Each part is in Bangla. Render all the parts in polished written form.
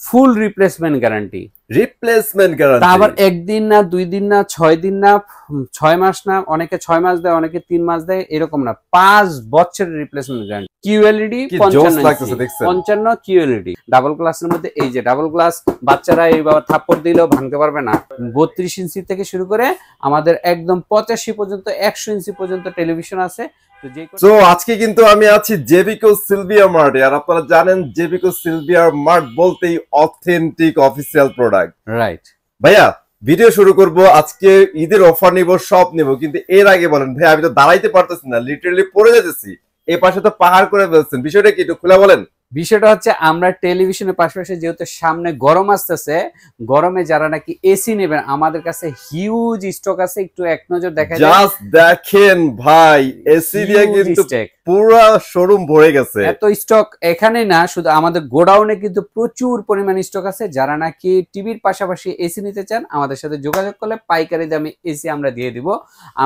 ফুল রিপ্লেসমেন্ট গ্যারান্টি। রিপ্লেসমেন্ট গ্যারান্টি আবার একদিন না, 2 দিন না, 6 দিন না, 6 মাস না, অনেকে 6 মাস দেয়, অনেকে 3 মাস দেয়, এরকম না, 5 বছরের replacement guarantee. QLED 55 QLED double গ্লাসের মধ্যে। এই যে ডাবল গ্লাস, বাচ্চারা এইভাবে থাপ্পড় দিলেও ভাঙতে পারবে না। 32 ইঞ্চি থেকে শুরু করে আমাদের একদম 85 পর্যন্ত, 100 ইঞ্চি পর্যন্ত টেলিভিশন আছে। তো আজকে কিন্তু আমি আছি জেবিকো সিলভিয়া মার্টে, আর আপনারা জানেন জেবিকো সিলভিয়া মার্ট বলতেই অথেন্টিক অফিসিয়াল প্রোডাক্ট। রাইট ভাইয়া, ভিডিও শুরু করব, আজকে ঈদের অফার নিব, সব নিব, কিন্তু এর আগে বলেন ভাই, আমি তো দাঁড়াইতে পারতেছি না, লিটারালি পড়ে যেতেছি, এই পাশে তো পাহাড় করে ফেলছেন, বিষয়টা কি একটু খুলে বলেন। বিষয়টা হচ্ছে, আমরা টেলিভিশনের পাশাপাশি যেহেতু সামনে গরম আসতেছে, গরমে যারা নাকি এসি নেবেন, আমাদের কাছে হিউজ স্টক আছে। একটু এক নজর দেখা যায়, জাস্ট দেখেন ভাই, এসি দিয়ে কিন্তু পুরো শোরুম ভরে গেছে। এত স্টক এখানে না, শুধু আমাদের গোডাউনে কিন্তু প্রচুর পরিমাণ স্টক আছে। যারা নাকি টিভির পাশাপাশি এসি নিতে চান, আমাদের সাথে যোগাযোগ করলে পাইকারি দামে এসি আমরা দিয়ে দিব।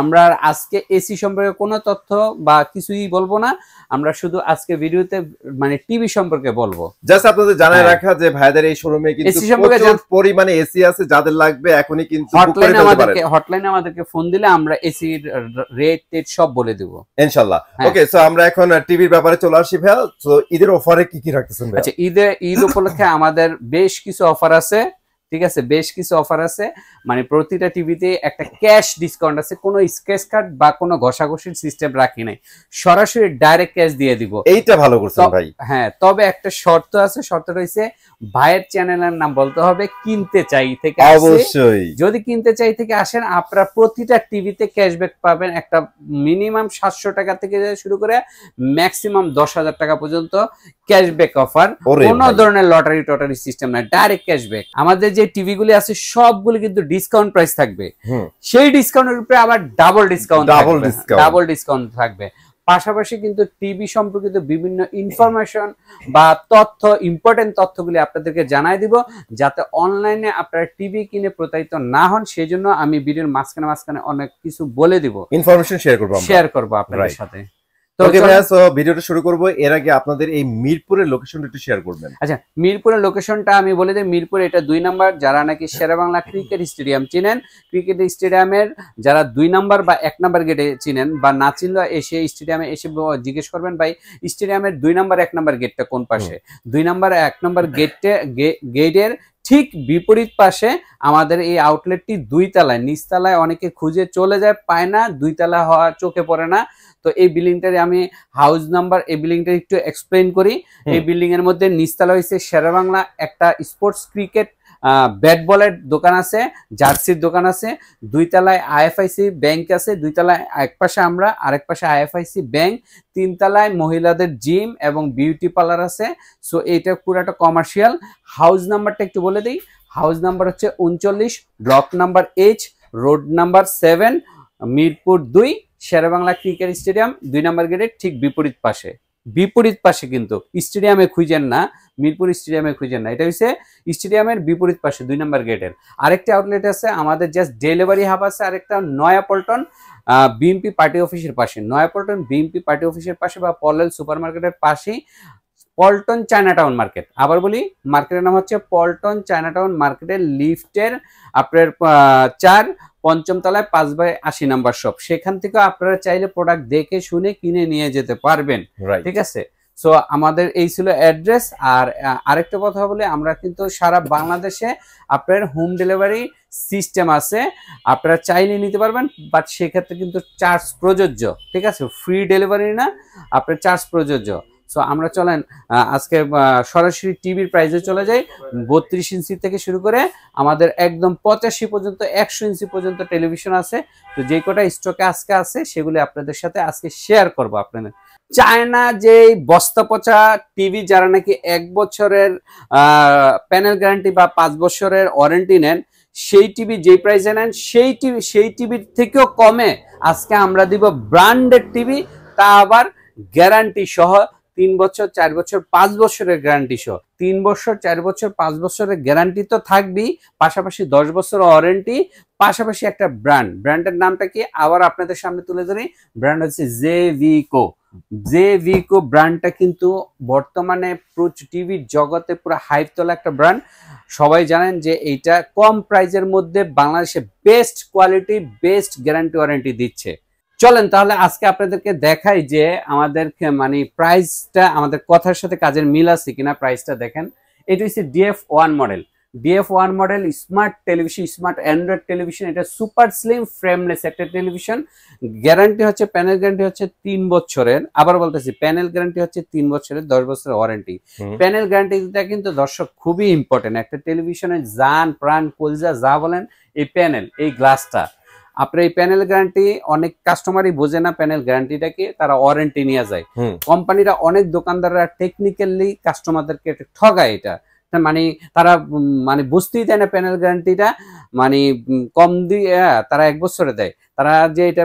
আমরা আজকে এসি সম্পর্কে কোনো তথ্য বা কিছুই বলবো না, আমরা শুধু আজকে ভিডিওতে মানে টিভি সম্পর্কে বলবো। জাস্ট আপনাদের জানায় রাখা যে ভাইদের এই শোরুমে কিন্তু প্রচুর পরিমাণে এসি আছে, যাদের লাগবে এখনই কিন্তু হটলাইনে আমাদেরকে ফোন দিলে আমরা এসির রেট সব বলে দেব ইনশাআল্লাহ। ওকে, সো আমরা এখন টিভির ব্যাপারে চলে আসি ভাই। সো ঈদের অফারে কি কি রাখতেছেন ভাই? আচ্ছা, ঈদ উপলক্ষে আমাদের বেশ কিছু অফার আছে, ঠিক আছে, বেশ কিছু অফার আছে। মানে প্রতিটা টিভিতে একটা ক্যাশ ডিসকাউন্ট আছে, কোনো স্ক্র্যাচ কার্ড বা কোনো ঘষাঘষির সিস্টেম রাখি নাই, সরাসরি ডাইরেক্ট ক্যাশ দিয়ে দিব। এইটা ভালো করছেন ভাই। হ্যাঁ, তবে একটা শর্ত আছে, শর্তটা হইছে ভাইয়ের চ্যানেলের নাম বলতে হবে, কিনতে চাই থেকে। অবশ্যই যদি কিনতে চাই থেকে আসেন, আপনারা প্রতিটা টিভিতে ক্যাশব্যাক পাবেন। একটা মিনিমাম 700 টাকা থেকে শুরু করে ম্যাক্সিমাম 10,000 টাকা পর্যন্ত ক্যাশব্যাক অফার। কোনো ধরনের লটারি টটারি সিস্টেম নাই, ডাইরেক্ট ক্যাশব্যাক। আমাদের যে টিভিগুলি আছে সবগুলি কিন্তু ডিসকাউন্ট প্রাইস থাকবে, সেই ডিসকাউন্টের উপরে আবার ডাবল ডিসকাউন্ট থাকবে। পাশাপাশি কিন্তু টিভি সম্পর্কিত বিভিন্ন ইনফরমেশন বা তথ্য, ইম্পর্টেন্ট তথ্যগুলি আপনাদেরকে জানাই দিব, যাতে অনলাইনে আপনারা টিভি কিনে প্রতারিত না হন। সেই জন্য আমি ভিডিওর মাঝখানে অনেক কিছু বলে দিব, ইনফরমেশন শেয়ার করবো আপনাদের সাথে। ওকে ভাইয়া, সো ভিডিওটা শুরু করব। এর আগে আপনাদের এই মিরপুরের লোকেশনটা একটু শেয়ার করবেন। আচ্ছা, মিরপুরের লোকেশনটা আমি বলে দিই। মিরপুর এটা 2 নাম্বার। যারা নাকি শেরেবাংলা ক্রিকেট স্টেডিয়াম চিনেন, ক্রিকেট স্টেডিয়ামের যারা 2 নাম্বার বা 1 নাম্বার গেটে চিনেন, বা না চিনলে এসে স্টেডিয়ামে এসে জিজ্ঞেস করবেন, ভাই স্টেডিয়ামের 2 নাম্বার 1 নাম্বার গেটটা কোন পাশে। 2 নাম্বার 1 নাম্বার গেটের ঠিক বিপরীত পাশে আমাদের এই আউটলেটটি 2 তলায়। নিচতলায় অনেকে খুঁজে চলে যায়, পায় না, 2 তলা হওয়া চোখে পড়ে না। তো এই বিল্ডিংটারে আমি হাউস নাম্বার, এই বিল্ডিংটা একটু এক্সপ্লেইন করি। এই বিল্ডিং এর মধ্যে নিচতলা হয়েছে শেরেবাংলা একটা স্পোর্টস ক্রিকেট ব্যাট বলের দোকান আছে, জার্সির দোকান আছে। 2 তলায় আইএফআইসি ব্যাংক আছে, 2 তলায় এক পাশে আমরা, আরেক পাশে আইএফআইসি ব্যাংক। 3 তলায় মহিলাদের জিম এবং বিউটি পার্লার আছে। সো এটা পুরাটা কমার্শিয়াল। হাউস নাম্বারটা একটু বলে দিই। হাউস নাম্বার হচ্ছে 39, block number H, road number 7, Mirpur 2, Sher e Bangla cricket stadium 2 number গেটের ঠিক বিপরীত পাশে। কিন্তু স্টেডিয়ামে খুঁজেন না, মিরপুর স্টেডিয়ামে খুঁজেন না, এটা হচ্ছে স্টেডিয়ামের বিপরীত পাশে 2 নাম্বার গেটের। আরেকটা আউটলেট আছে আমাদের, জাস্ট ডেলিভারি হাব আছে আরেকটা, নয়াপল্টন বিএমপি পার্টি অফিসের পাশে। নয়াপল্টন বিএমপি পার্টি অফিসের পাশে বা পলেল সুপার মার্কেটের পাশেই পল্টন চায়নাটাউন মার্কেট। আবার বলি, মার্কেটের নাম হচ্ছে পল্টন চায়নাটাউন মার্কেটের লিফটের আপনার 4, 5ম তলায় 5/80 নাম্বার শপ। সেখান থেকে আপনারা চাইলে প্রোডাক্ট দেখে শুনে কিনে নিয়ে যেতে পারবেন, ঠিক আছে। সো আমাদের এই ছিল অ্যাড্রেস। আর আরেকটা কথা বলে, আমরা কিন্তু সারা বাংলাদেশে আপনার হোম ডেলিভারি সিস্টেম আছে, আপনারা চাইলে নিতে পারবেন, বাট সেক্ষেত্রে কিন্তু চার্জ প্রযোজ্য, ঠিক আছে। ফ্রি ডেলিভারি না, আপনার চার্জ প্রযোজ্য। সো আমরা চলেন আজকে সরাসরি টিভির প্রাইসে চলে যাই। 32 ইঞ্চি থেকে শুরু করে আমাদের একদম 85 পর্যন্ত, 100 ইঞ্চি পর্যন্ত টেলিভিশন আছে। তো যে কটা স্টকে আজকে আছে সেগুলি আপনাদের সাথে আজকে শেয়ার করবো। আপনাদের চায়না যে বস্তা পচা টিভি, যারা নাকি 1 বছরের প্যানেল গ্যারান্টি বা 5 বছরের ওয়ারেন্টি নেন, সেই টিভি যেই প্রাইসে নেন, সেই টিভির থেকেও কমে আজকে আমরা দিব ব্র্যান্ডেড টিভি, তা আবার গ্যারান্টি সহ। 3 বছর, 4 বছর, 5 বছরের গ্যারান্টি সহ। 3 বছর, 4 বছর, 5 বছরের গ্যারান্টি তো থাকবেই, পাশাপাশি 10 বছর ওয়ারেন্টি, পাশাপাশি একটা ব্র্যান্ডের নামটা কি আবার আপনাদের সামনে তুলে ধরি। ব্র্যান্ড হচ্ছে জেভিকো। যে ভিকো ব্র্যান্ডটা কিন্তু বর্তমানে টিভির জগতে পুরো হাইপ তোলা একটা ব্র্যান্ড। সবাই জানেন যে এইটা কম প্রাইজের মধ্যে বাংলাদেশে best quality, best guarantee warranty দিচ্ছে। চলেন তাহলে আজকে আপনাদেরকে দেখাই যে আমাদের মানে প্রাইসটা আমাদের কথার সাথে কাজের মিল আছে কিনা। প্রাইসটা দেখেন, এটা হচ্ছে DF1 model. DF1 model smart television, smart Android television. এটা সুপার স্লিম ফ্রেমলেস একটা টেলিভিশন। গ্যারান্টি হচ্ছে, প্যানেল গ্যারান্টি হচ্ছে 3 বছরের। আবার বলতেছি, প্যানেল গ্যারান্টি হচ্ছে 3 বছরের, 10 বছরের ওয়ারেন্টি। প্যানেল গ্যারান্টিটা কিন্তু দর্শক খুবই ইম্পর্টেন্ট। একটা টেলিভিশনের জান প্রাণ কলজা যা বলেন, এই প্যানেল, এই গ্লাসটা। আপনার এই প্যানেল গ্যারান্টি অনেক কাস্টমারই বোঝে না প্যানেল গ্যারান্টিটাকে, তারা ওয়ারেন্টি নিয়ে যায়। কোম্পানিরা, অনেক দোকানদাররা টেকনিক্যালি কাস্টমারদেরকে ঠগায়। এটা মানে তারা মানে বুঝতেই দেয় না প্যানেল গ্যারান্টিটা মানে কম দিয়ে তারা 1 বছরে দেয়। তারা যে এটা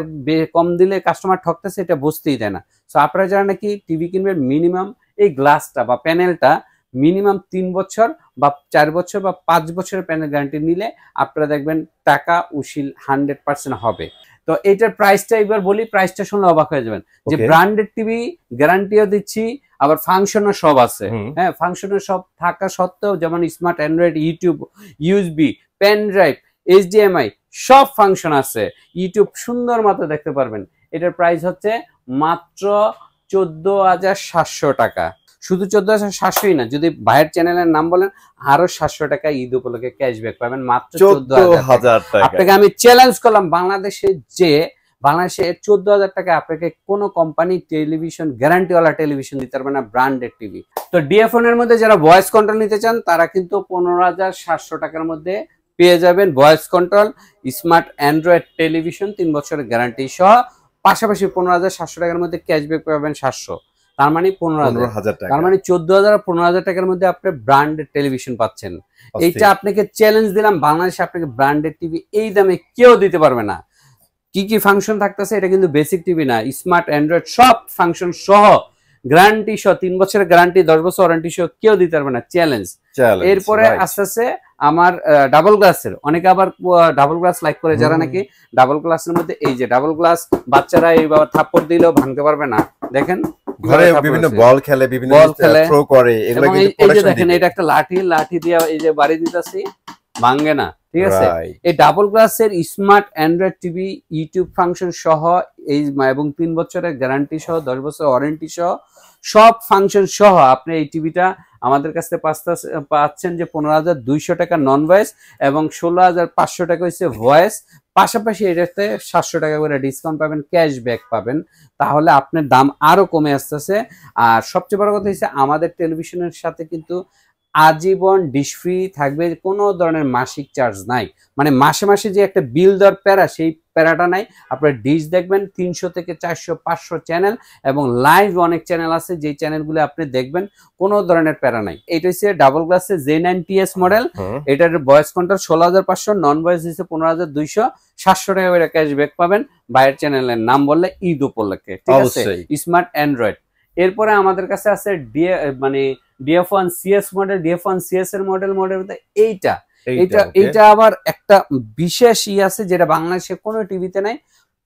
কম দিলে কাস্টমার ঠকতেছে এটা বুঝতেই দেয় না। সো আপনারা যারা নাকি টিভি কিনবেন, মিনিমাম এই গ্লাসটা বা প্যানেলটা মিনিমাম 3 বছর বা 4 বছর বা 5 বছরের প্যানেল গ্যারান্টি নিলে আপনারা দেখবেন টাকা উশিল 100% হবে। তো এটার প্রাইসটা এবার বলি, প্রাইসটা শুনলে অবাক হয়ে যাবেন যে ব্র্যান্ডেড টিভি গ্যারান্টিও দিচ্ছি, আবার ফাংশনও সব আছে। হ্যাঁ, ফাংশনও সব থাকা সত্ত্বেও, যেমন smart android, YouTube, USB, pen drive, HDMI সব ফাংশন আছে। ইউটিউব সুন্দর মতো দেখতে পারবেন। এটার প্রাইস হচ্ছে মাত্র 14,700 টাকা। শুধু 14,700ই না, যদি ভাইয়ের চ্যানেলের নাম বলেন আরো 700 টাকা ঈদ উপলক্ষে ক্যাশব্যাক পাবেন মাত্র 14,000 টাকা। আপনাকে আমি চ্যালেঞ্জ করলাম, বাংলাদেশে 14,000 টাকা আপনাকে কোনো কোম্পানি টেলিভিশন, গ্যারান্টিওয়ালা টেলিভিশন দিতে পারবে না, ব্র্যান্ডেড টিভি। তো DF1 এর মধ্যে যারা ভয়েস কন্ট্রোল নিতে চান তারা কিন্তু 15,700 টাকার মধ্যে পেয়ে যাবেন voice control smart Android television 3 বছরের গ্যারান্টি সহ। পাশাপাশি 15,700 টাকার মধ্যে ক্যাশব্যাক পাবেন 700, তার মানে 15,000 টাকা। তার মানে 14,000 আর 15,000 টাকার মধ্যে আপনি ব্র্যান্ডেড টেলিভিশন পাচ্ছেন। এইটা আপনাকে চ্যালেঞ্জ দিলাম, বাংলাদেশে আপনাকে ব্র্যান্ডেড টিভি এই দামে কেউ দিতে পারবে না। কি কি ফাংশন থাকতেছে, এটা কিন্তু বেসিক টিভি না, স্মার্ট অ্যান্ড্রয়েড সব ফাংশন সহ, গ্যারান্টি সহ, 3 বছরের গ্যারান্টি, 10 বছর ওয়ারেন্টি সহ কেউ দিতে পারবে না, চ্যালেঞ্জ। এরপরে আস্তে আস্তে আমার ডাবল গ্লাসের, অনেকে আবার ডাবল গ্লাস লাইক করে, যারা নাকি ডাবল গ্লাসের মধ্যে, এই যে ডাবল গ্লাস, বাচ্চারা এই থাপ্পড় দিলেও ভাঙতে পারবে না। দেখেন ঘরে বিভিন্ন বল খেলে, বিভিন্ন থ্রো করে, এগুলো কিন্তু এই যে দেখেন, এটা একটা লাঠি দিয়ে এই যে বাড়ি দিতেছি, ভাঙে না, ঠিক আছে। এই ডাবল গ্লাসের smart Android TV, YouTube function সহ, এই এবং 3 বছরের গ্যারান্টি সহ, 10 বছর ওয়ারেন্টি সহ, সব ফাংশন সহ আপনি এই টিভিটা আমাদের কাছে পাচ্ছেন যে 15,200 টাকা নন ভয়েস এবং 16,500 টাকা হচ্ছে ভয়েস। পাশাপাশি এটাতে 700 টাকা করে ডিসকাউন্ট পাবেন, ক্যাশব্যাক পাবেন, তাহলে আপনার দাম আরো কমে আসতেছে। আর সবচেয়ে বড় কথা হচ্ছে আমাদের টেলিভিশনের সাথে কিন্তু আজীবন ডিশ ফ্রি থাকবে, কোনো ধরনের মাসিক চার্জ নাই। মানে মাসে মাসে যে একটা বিল দেওয়ার প্যারা, সেই প্যারাটা নাই। আপনার ডিশ দেখবেন 300 থেকে 400 500 চ্যানেল এবং লাইভ অনেক চ্যানেল আছে, যেই চ্যানেলগুলো আপনি দেখবেন, কোনো ধরনের প্যারা নাই। এটা হচ্ছে ডাবল গ্লাসের J9TS মডেল। এটার ভয়েস কন্ট্রোল 16,500, নন ভয়েস হচ্ছে 15,200, 700 টাকা করে ক্যাশব্যাক পাবেন ভাইয়ের চ্যানেলের নাম বললে ঈদ উপলক্ষে, ঠিক আছে। Smart Android. এরপরে আমাদের কাছে আছে DF1 CS model. DF1 CS এর মডেল এইটা আবার একটা বিশেষ আছে, যেটা বাংলাদেশে কোনো টিভিতে নাই।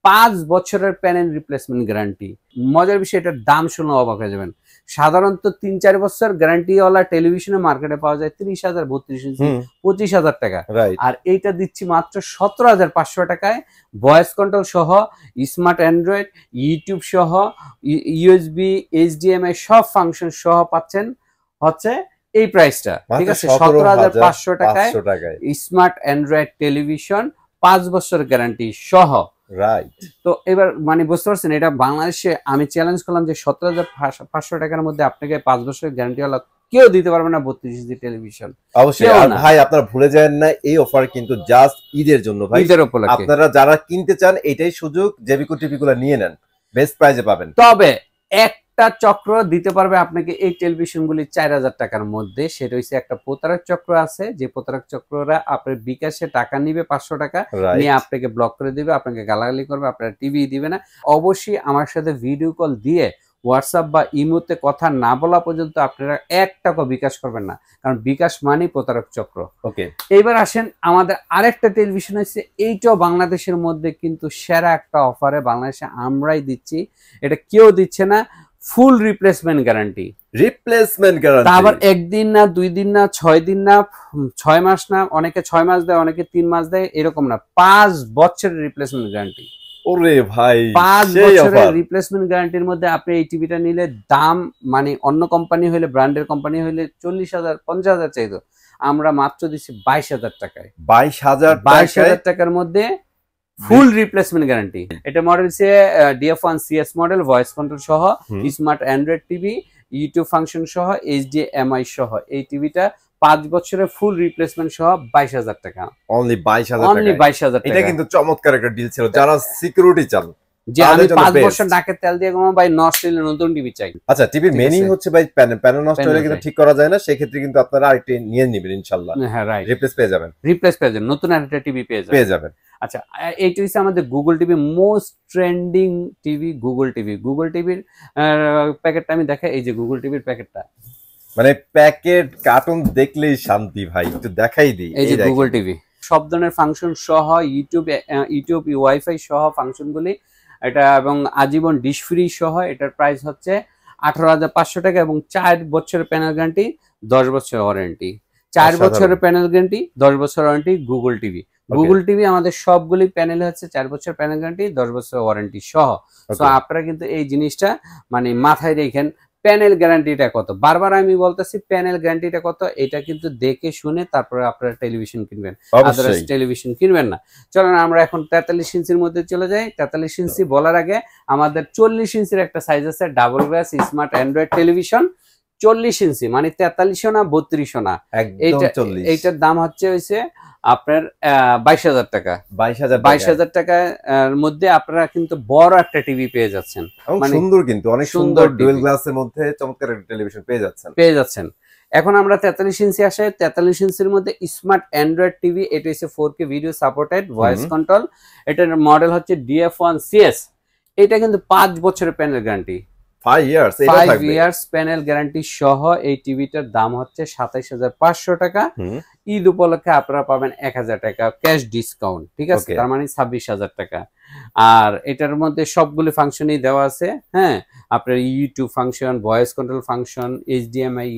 5 বছরের প্যানেল রিপ্লেসমেন্ট গ্যারান্টি। মজার বিষয়, এটার দাম শুনে অবাক হয়ে যাবেন। সাধারণত 3-4 বছর গ্যারান্টিওয়ালা টেলিভিশনে মার্কেটে পাওয়া যায় 30,000, 32,000, 25,000 টাকা। আর এইটা দিচ্ছি মাত্র 17,500 টাকায়, ভয়েস কন্ট্রোল সহ, স্মার্ট অ্যান্ড্রয়েড, ইউটিউব সহ, USB, HDMI সব ফাংশন সহ পাচ্ছেন হচ্ছে এই প্রাইসটা, ঠিক আছে। 17,500 টাকায় স্মার্ট অ্যান্ড্রয়েড টেলিভিশন 5 বছর গ্যারান্টি সহ। তো এবার মানে বুঝতে পারছেন, এটা বাংলাদেশে আমি চ্যালেঞ্জ করলাম যে 17,500 টাকার মধ্যে আপনাকে 5 বছরের গ্যারান্টিওয়ালা কেউ দিতে পারবে না 32 ইঞ্চি টেলিভিশন। অবশ্যই ভাই, আপনারা ভুলে যান না, এই অফার কিন্তু জাস্ট ঈদের জন্য ভাই। ঈদের উপলক্ষে আপনারা যারা কিনতে চান, এটাই সুযোগ, জেবিকো টিভিগুলো নিয়ে নেন, বেস্ট প্রাইসে পাবেন। তবে একটা চক্র দিতে পারবে আপনাকে এই টেলিভিশনগুলি 4,000 টাকার মধ্যে, সেটা হচ্ছে একটা প্রতারক চক্র আছে, যে প্রতারক চক্ররা আপনার বিকাশে টাকা নিবে 500 টাকা নিয়ে আপনাকে ব্লক করে দিবে, আপনাকে গালাগালি করবে, আপনার টিভি দিবে না। অবশ্যই আমার সাথে ভিডিও কল দিয়ে হোয়াটসঅ্যাপ বা ইমোতে কথা না বলা পর্যন্ত আপনারা 1 টাকা বিকাশ করবেন না, কারণ বিকাশ মানেই প্রতারক চক্র। ওকে, এইবার আসেন আমাদের আরেকটা টেলিভিশন হচ্ছে, এইটাও বাংলাদেশের মধ্যে কিন্তু সেরা একটা অফারে বাংলাদেশে আমরাই দিচ্ছি, এটা কেউ দিচ্ছে না। ফুল রিপ্লেসমেন্ট গ্যারান্টি। রিপ্লেসমেন্ট গ্যারান্টি আবার 1 দিন না, 2 দিন না, 6 দিন না, 6 মাস না, অনেকে 6 মাস দেয়, অনেকে 3 মাস দেয়, এরকম না, 5 বছরের রিপ্লেসমেন্ট গ্যারান্টি। ওরে ভাই, 5 বছরের রিপ্লেসমেন্ট গ্যারান্টির মধ্যে আপনি এই টিভিটা নিলে দাম মানে অন্য কোম্পানি হইলে, ব্র্যান্ডের কোম্পানি হইলে 40,000 50,000 চাইতো, আমরা মাত্র দিচ্ছি 22,000 টাকায়। 22,000 টাকার মধ্যে ফুল রিপ্লেসমেন্ট গ্যারান্টি। এটা মডেল হচ্ছে DF1 CS model, voice control সহ, smart Android TV, YouTube function সহ, HDMI সহ। এই টিভিটা 5 বছরের ফুল রিপ্লেসমেন্ট সহ 22,000 টাকা। অনলি 22,000 টাকা। এটা কিন্তু চমৎকার একটা ডিল ছিল যারা সিকিউরিটি চান, যে আমি 5 বছর নাকের তেল দিয়ে ঘুমাবো ভাই, নষ্ট হলে নতুন টিভি চাই। আচ্ছা, টিভির মেইনই হচ্ছে ভাই প্যানেল নষ্ট হলে কিন্তু ঠিক করা যায় না, সেই ক্ষেত্রে কিন্তু আপনারা আরেকটি নিয়ে নেবেন ইনশাআল্লাহ। হ্যাঁ, রাইট, রিপ্লেস পেয়ে যাবেন, নতুন একটা টিভি পেয়ে যাবেন। আচ্ছা, এইটা হচ্ছে আমাদের Google TV most trending TV, Google টিভির প্যাকেটটা আমি দেখাই। এই যে গুগল টিভির প্যাকেটটা, মানে প্যাকেট কার্টুন দেখলেই শান্তি ভাই, একটু দেখাই দিই। এই যে গুগল টিভি সব ধরনের ফাংশন সহ, ইউটিউব ওয়াইফাই সহ ফাংশনগুলি এটা, এবং আজীবন ডিশ ফ্রি সহ। এটার প্রাইস হচ্ছে 18,500 টাকা এবং 4 বছরের প্যানেল গ্যারান্টি, 10 বছর ওয়ারেন্টি। 4 বছরের প্যানেল গ্যারান্টি, 10 বছর ওয়ারেন্টি। গুগল টিভি আমাদের সবগুলি প্যানেল হচ্ছে 4 বছর প্যানেল গ্যারান্টি, 10 বছর ওয়ারেন্টি সহ। তো আপনারা কিন্তু এই জিনিসটা মানে মাথায় রেখেন, প্যানেল গ্যারান্টিটা কত। বারবার আমি বলতেছি প্যানেল গ্যারান্টিটা কত, এটা কিন্তু দেখে শুনে তারপরে আপনারা টেলিভিশন কিনবেন, আদারওয়াইজ টেলিভিশন কিনবেন না। চলেন আমরা এখন 43 ইঞ্চির মধ্যে চলে যাই। 43 ইঞ্চি বলার আগে আমাদের 40 ইঞ্চির একটা সাইজ আছে, double glass smart Android television. 40 ইঞ্চি মানে 43 না 32 না, এইটার দাম হচ্ছে আপনার 22,000 টাকা। 22,000 টাকার মধ্যে আপনারা কিন্তু বড় একটা টিভি পেয়ে যাচ্ছেন, মানে সুন্দর, কিন্তু অনেক সুন্দর ডুয়াল গ্লাসের মধ্যে চমৎকার একটা টেলিভিশন পেয়ে যাচ্ছেন। এখন আমরা 43 ইঞ্চি আসে। 43 ইঞ্চির মধ্যে স্মার্ট অ্যান্ড্রয়েড টিভি, এটা হচ্ছে 4K video supported, voice control. এটার মডেল হচ্ছে DF1 CS। এটা কিন্তু 5 বছরের panel guarantee, 5 years panel guarantee সহ। এই টিভিটার দাম হচ্ছে 27,500 টাকা। ঈদ উপলক্ষে আপনারা পাবেন 1,000 টাকা ক্যাশ ডিসকাউন্ট, ঠিক আছে, তার মানে 26,000 টাকা। আর এটার মধ্যে সবগুলো ফাংশনই দেওয়া আছে। হ্যাঁ, আপনার YouTube function, voice control function, HDMI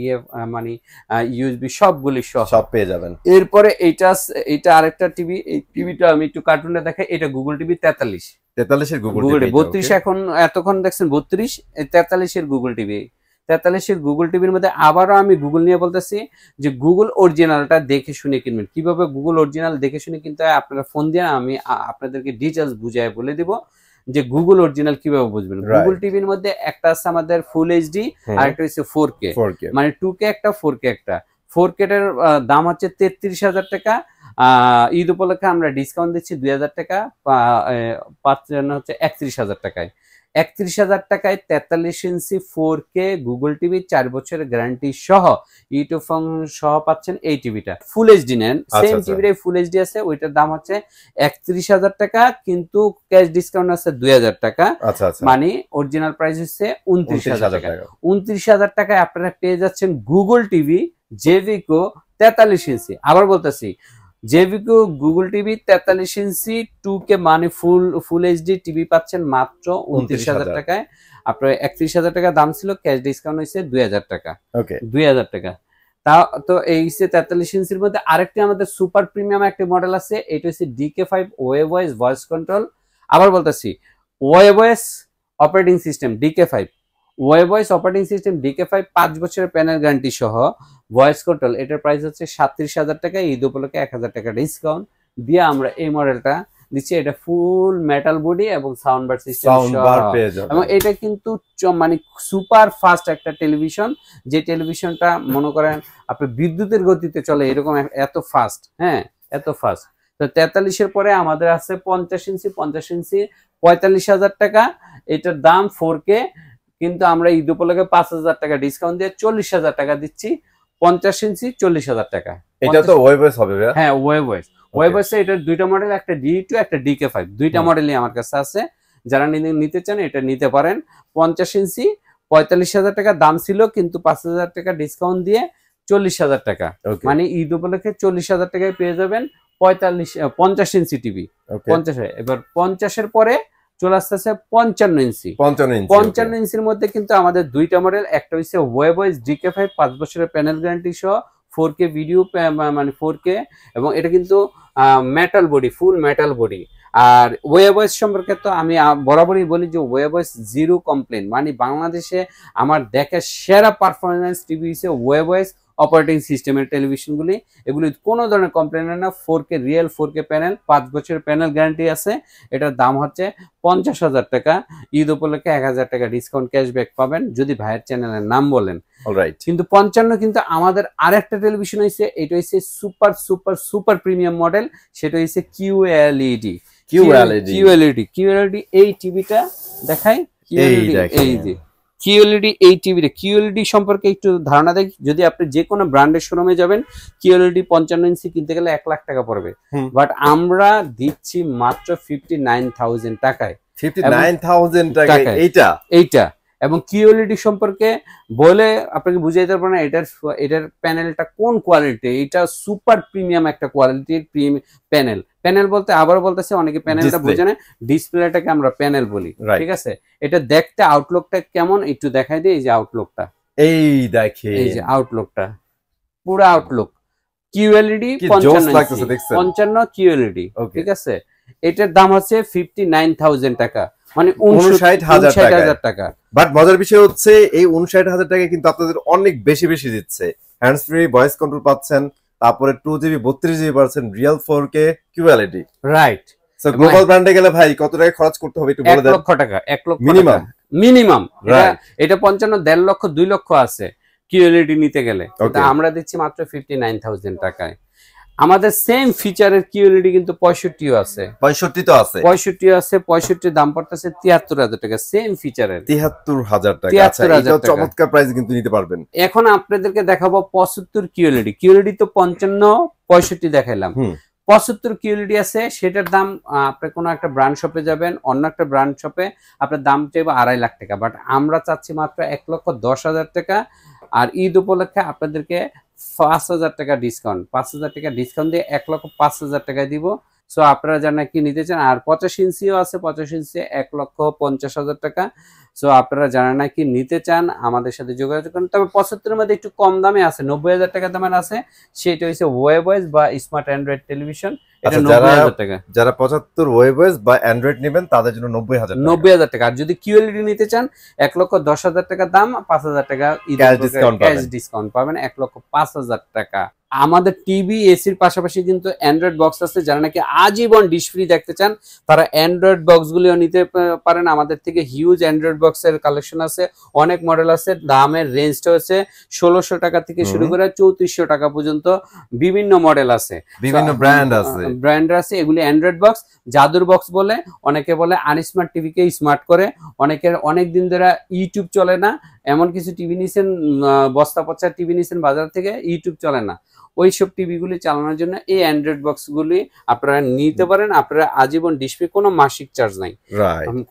মানে USB সবগুলি সব পেয়ে যাবেন। এরপরে এইটা আরেকটা টিভি, এই টিভিটা আমি একটু কার্টুনে দেখাই। এটা গুগল টিভি 43 এর গুগল টিভি, 32 এখন এতক্ষণ দেখছেন 32, 43 এর গুগল টিভি। 43 এর গুগল টিভির মধ্যে আবারও আমি গুগল নিয়ে বলতেছি যে গুগল অরিজিনালটা দেখে শুনে কিনবেন। কিভাবে গুগল অরিজিনাল দেখে শুনে কিনতে হয় আপনারা ফোন দিয়ে আমি আপনাদেরকে ডিটেইলস বুঝিয়ে বলে দিব যে গুগল অরিজিনাল কিভাবে বুঝবেন। গুগল টিভির মধ্যে একটা আছে আমাদের ফুল এইচডি, আর একটা হচ্ছে 4K, মানে 2K একটা 4K একটা। 4K এর দাম হচ্ছে 33,000 টাকা। ঈদ উপলক্ষে আমরা ডিসকাউন্ট দিচ্ছি 2,000 টাকা, পাচ্ছেন হচ্ছে 31,000 টাকায়। 31,000 টাকায় 43 ইঞ্চি 4K গুগল টিভি, 4 বছরের গ্যারান্টি সহ, ইউটিউব সহ পাচ্ছেন এই টিভিটা। ফুল এইচডি নেন, সেম টিভিটাই ফুল এইচডি আছে, ওইটার দাম হচ্ছে 31,000 টাকা, কিন্তু ক্যাশ ডিসকাউন্ট আছে 2,000 টাকা। মানে অরিজিনাল প্রাইস হচ্ছে 29,000 টাকা। 29,000 টাকায় আপনারা পেয়ে যাচ্ছেন গুগল টিভি জেভিকো 43 ইঞ্চি। আবার বলতেছি, জেভিকো গুগল টিভি 43 ইঞ্চি 2K মানে ফুল এইচডি টিভি পাচ্ছেন মাত্র 29,000 টাকায়। আপনার 31,000 টাকা দাম ছিল, ক্যাশ ডিসকাউন্ট হয়েছে 2,000 টাকা। 2,000 টাকা। তো এই 43 ইঞ্চির মধ্যে আরেকটি আমাদের সুপার প্রিমিয়াম একটা মডেল আছে, এটা হচ্ছে DK5 ওয়েভয়েস ভয়েস কন্ট্রোল। আবার বলতেছি, ওয়েভয়েস অপারেটিং সিস্টেম DK5, ওয়েভয়েস অপারেটিং সিস্টেম DK5, 5 বছরের প্যানেল গ্যারান্টি সহ, ভয়েস কন্ট্রোল। এটার প্রাইস হচ্ছে 37,000 টাকা। ঈদ উপলক্ষে 1,000 টাকা ডিসকাউন্ট দিয়ে আমরা এই মডেলটা দিচ্ছি। এটা ফুল মেটাল বডি এবং সাউন্ড বার সিস্টেম এবং এটা কিন্তু মানে সুপার ফাস্ট একটা টেলিভিশন, যে টেলিভিশনটা মনে করেন আপনি বিদ্যুতের গতিতে চলে, এরকম এত ফাস্ট। হ্যাঁ, এত ফাস্ট। তো 43 এর পরে আমাদের আছে 50 ইঞ্চি। 50 ইঞ্চি 45,000 টাকা। এটার দাম 4K, কিন্তু আমরা ঈদ উপলক্ষে 5,000 টাকা ডিসকাউন্ট দিয়ে 40,000 টাকা দিচ্ছি। 50 ইঞ্চি 40,000 টাকা। এটা তো ওয়েভয়েস হবে ভাই? হ্যাঁ, ওয়েভয়েস। এটার দুইটা মডেল, একটা D2 একটা DK5, দুইটা মডেলই আমার কাছে আছে। যারা নিতে চান এটা নিতে পারেন। 50 ইঞ্চি 45,000 টাকা দাম ছিল, কিন্তু 5,000 টাকা ডিসকাউন্ট দিয়ে 40,000 টাকা, মানে ঈদ উপলক্ষে 40,000 টাকায় পেয়ে যাবেন 50 ইঞ্চি টিভি। 50, এবার 50-এর পরে চলে আসতেছে 55 ইঞ্চি। 55 ইঞ্চির মধ্যে কিন্তু আমাদের দুইটা মডেল, একটা হচ্ছে ওয়েবওয়েস DK5 5 বছরের প্যানেল গ্যারান্টি সহ 4K ভিডিও, মানে 4K, এবং এটা কিন্তু metal body, full metal body. আর ওয়েবওয়েস সম্পর্কে তো আমি বরাবরই বলি যে ওয়েবওয়েস জিরো কমপ্লেন, মানে বাংলাদেশে আমার দেখা সেরা পারফরমেন্স টিভি হচ্ছে ওয়েবওয়েস অপারেটিং সিস্টেমের টেলিভিশনগুলি। এগুলি কোনো ধরনের কমপ্লেন না। 4K রিয়েল 4K প্যানেল, 5 বছরের প্যানেল গ্যারান্টি আছে। এটার দাম হচ্ছে 50,000 টাকা। ঈদ উপলক্ষে 1,000 টাকা ডিসকাউন্ট ক্যাশব্যাক পাবেন যদি ভাইয়ের চ্যানেলের নাম বলেন। কিন্তু 55 কিন্তু আমাদের আরেকটা টেলিভিশন হয়েছে, এটা হচ্ছে super super super premium model, সেটা হচ্ছে QLED। এই টিভিটা দেখাই, QLED এই টিভিটা। QLED সম্পর্কে একটু ধারণা দেয়, যদি আপনি যে কোনো ব্র্যান্ডের শোরুমে যাবেন QLED 55 ইঞ্চি কিনতে গেলে 1 লাখ টাকা পড়বে, বাট আমরা দিচ্ছি মাত্র 59,000 টাকায়। 59,000 টাকা এইটা। এবং QLED সম্পর্কে বলে আপনাকে বুঝাইতে পারবো না এটার প্যানেলটা কোন কোয়ালিটি। এটা সুপার প্রিমিয়াম একটা কোয়ালিটির প্যানেল বলতে আবার বলতেছে অনেকে প্যানেলটা বোঝে না, ডিসপ্লেটাকে আমরা প্যানেল বলি, ঠিক আছে। এটা দেখতে আউটলুকটা কেমন একটু দেখাই দিই। এই যে আউটলুকটা, এই যে আউটলুকটা, পুরো আউটলুক QLED 55 QLED, ঠিক আছে। এটার দাম হচ্ছে 59,000 টাকা, মানে 59,000 টাকা। বাট মজার বিষয় হচ্ছে এই 59,000 টাকা কিন্তু আপনাদের অনেক বেশি দিচ্ছে। হ্যান্ডস ফ্রি ভয়েস কন্ট্রোল পাচ্ছেন, তারপরে 2GB 32GB পাচ্ছেন, real 4K QLED, right. So global ব্র্যান্ডে গেলে ভাই কত টাকা খরচ করতে হবে একটু বলে দেন। 1 লক্ষ টাকা, 1 লক্ষ মিনিমাম। এটা 55, 1.5 লক্ষ 2 লক্ষ আছে QLED নিতে গেলে, আমরা দিচ্ছি মাত্র 59,000 টাকায়। আমাদের সেম ফিচারের QLED কিন্তু 65 আছে। 65 দাম পড়তেছে 73,000 টাকা, সেম ফিচারের 73,000 টাকা। আচ্ছা, এটা চমৎকার প্রাইস কিন্তু নিতে পারবেন। এখন আপনাদেরকে দেখাবো 75 QLED তো 55 65 দেখাইলাম। 75 QLED আছে, সেটার দাম আপনি কোনো একটা ব্র্যান্ড শপে যাবেন, অন্য একটা ব্র্যান্ড শপে আপনার দাম চাইবে 2.5 লাখ টাকা, বাট আমরা চাচ্ছি মাত্র 1,10,000 টাকা। আর ঈদ উপলক্ষে আপনাদেরকে 5,000 টাকা ডিসকাউন্ট, 5,000 টাকা ডিসকাউন্ট দিয়ে 1,05,000 টাকায় দিব। সো আপনারা যারা নাকি নিতে চান, আর 50 ইঞ্চিও আছে, 50 ইঞ্চি 1,50,000 টাকা। সো আপনারা যারা নাকি নিতে চান আমাদের সাথে যোগাযোগ করুন। তবে 75-এর মধ্যে একটু কম দামে আছে, 90,000 টাকা দামের আছে, সেটা হচ্ছে ওয়েবওয়েস বা স্মার্ট অ্যান্ড্রয়েড টেলিভিশন। এটা 90,000 টাকা। যারা 75 ওয়েবওয়েস বা অ্যান্ড্রয়েড নেবেন তাদের জন্য 90,000 টাকা। আর যদি QLED নিতে চান 1,10,000 টাকা দাম, 5,000 টাকা ক্যাশ ডিসকাউন্ট পাবেন, 1,05,000 টাকা। আমাদের টিভি এসির পাশাপাশি কিন্তু অ্যান্ড্রয়েড বক্স আছে। যারা নাকি আজীবন ডিশ ফ্রি দেখতে চান তারা অ্যান্ড্রয়েড বক্স গুলিও নিতে পারেন। আমাদের থেকে হিউজ অ্যান্ড্রয়েড বক্সের কালেকশন আছে, অনেক মডেল আছে। দামের রেঞ্জটা হচ্ছে 1,600 টাকা থেকে শুরু করে 3,400 টাকা পর্যন্ত বিভিন্ন মডেল আছে, বিভিন্ন ব্র্যান্ড আছে। এগুলি অ্যান্ড্রয়েড বক্স, জাদুর বক্স বলে, অনেকে বলে আনস্মার্ট টিভিকে স্মার্ট করে। অনেকের অনেক দিন ধরে ইউটিউব চলে না, এমন কিছু টিভি নিছেন, বস্তা পচা টিভি নিছেন বাজার থেকে, ইউটিউব চলে না, ওইসব টিভিগুলি চালানোর জন্য এই অ্যান্ড্রয়েড বক্সগুলি আপনারা নিতে পারেন। আপনারা আজীবন ডিসপ্লে, কোনো মাসিক চার্জ নাই,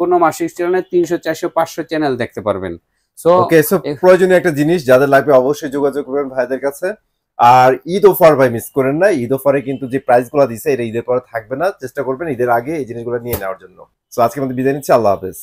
কোনো মাসিক চার্জ নাই, 300, 400, 500 চ্যানেল দেখতে পারবেন। সো প্রয়োজনীয় একটা জিনিস যাদের লাগবে অবশ্যই যোগাযোগ করবেন ভাইদের কাছে। আর ঈদ অফার ভাই মিস করেন না। ঈদ অফারে কিন্তু যে প্রাইস গুলো দিচ্ছে এটা ঈদের পরে থাকবে না, চেষ্টা করবেন ঈদের আগে এই জিনিসগুলো নিয়ে নেওয়ার জন্য। সো আজকে আমাদের বিদায় নিচ্ছি, আল্লাহ হাফেজ।